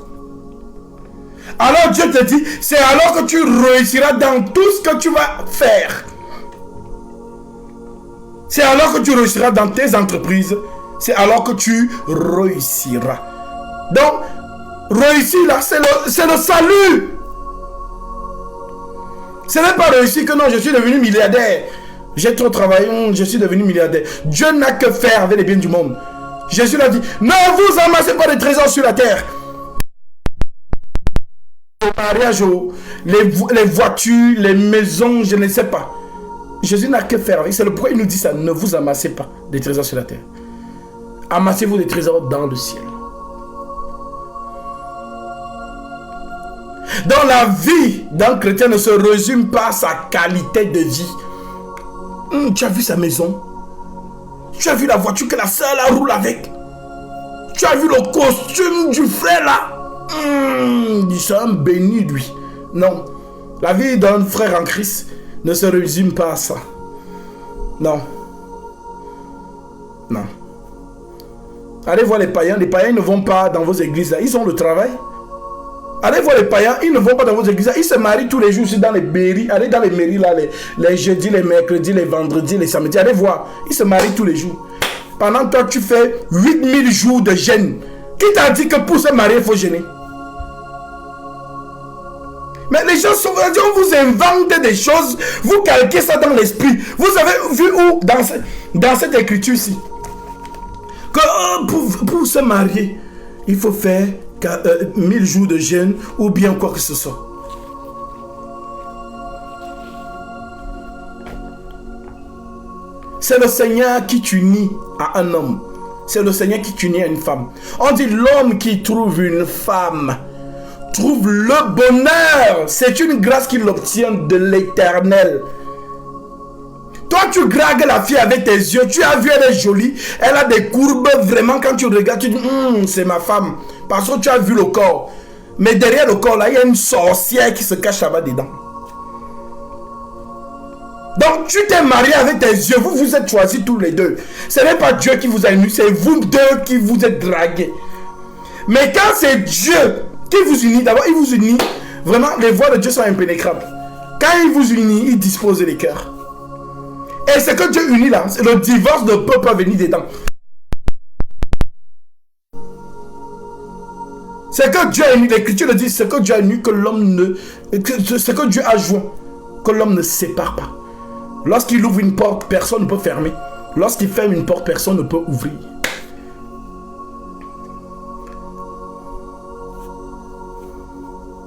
Alors Dieu te dit, c'est alors que tu réussiras dans tout ce que tu vas faire. C'est alors que tu réussiras dans tes entreprises. C'est alors que tu réussiras. Donc, réussir là, c'est le salut. Ce n'est pas réussir que non, je suis devenu milliardaire. J'ai trop travaillé, je suis devenu milliardaire. Dieu n'a que faire avec les biens du monde. Jésus l'a dit, ne vous amassez pas de trésors sur la terre. Au mariage, les voitures, les maisons, je ne sais pas. Jésus n'a que faire avec. C'est le pourquoi il nous dit ça. Ne vous amassez pas des trésors sur la terre. Amassez-vous des trésors dans le ciel. Dans la vie d'un chrétien ne se résume pas à sa qualité de vie. Tu as vu sa maison? Tu as vu la voiture que la sœur la roule avec? Tu as vu le costume du frère là? Il sera béni lui. Non. La vie d'un frère en Christ ne se résume pas à ça. Non. Non. Allez voir les païens. Les païens ne vont pas dans vos églises là. Ils ont le travail. Allez voir les païens. Ils ne vont pas dans vos églises là. Ils se marient tous les jours aussi dans les mairies. Allez dans les mairies là. Les jeudis, les mercredis, les vendredis, les samedis. Allez voir. Ils se marient tous les jours. Pendant toi, tu fais 8000 jours de jeûne. Qui t'a dit que pour se marier, il faut jeûner? Mais les gens sont... On vous invente des choses. Vous calquez ça dans l'esprit. Vous avez vu où dans cette écriture-ci que pour se marier, il faut faire 1000 jours de jeûne ou bien quoi que ce soit. C'est le Seigneur qui t'unit à un homme. C'est le Seigneur qui t'unit à une femme. On dit l'homme qui trouve une femme trouve le bonheur. C'est une grâce qu'il obtient de l'Éternel. Toi, tu dragues la fille avec tes yeux. Tu as vu, elle est jolie. Elle a des courbes. Vraiment, quand tu regardes, tu dis, c'est ma femme. Parce que tu as vu le corps. Mais derrière le corps, là, il y a une sorcière qui se cache là-bas dedans. Donc, tu t'es marié avec tes yeux. Vous vous êtes choisis tous les deux. Ce n'est pas Dieu qui vous a unis. C'est vous deux qui vous êtes dragués. Mais quand c'est Dieu qui vous unit, d'abord, il vous unit. Vraiment, les voies de Dieu sont impénétrables. Quand il vous unit, il dispose les cœurs. Et ce que Dieu unit là, le divorce ne peut pas venir dedans. C'est que Dieu a uni, l'Écriture le dit, c'est que Dieu a uni que l'homme ne... Ce que Dieu a joint, que l'homme ne sépare pas. Lorsqu'il ouvre une porte, personne ne peut fermer. Lorsqu'il ferme une porte, personne ne peut ouvrir.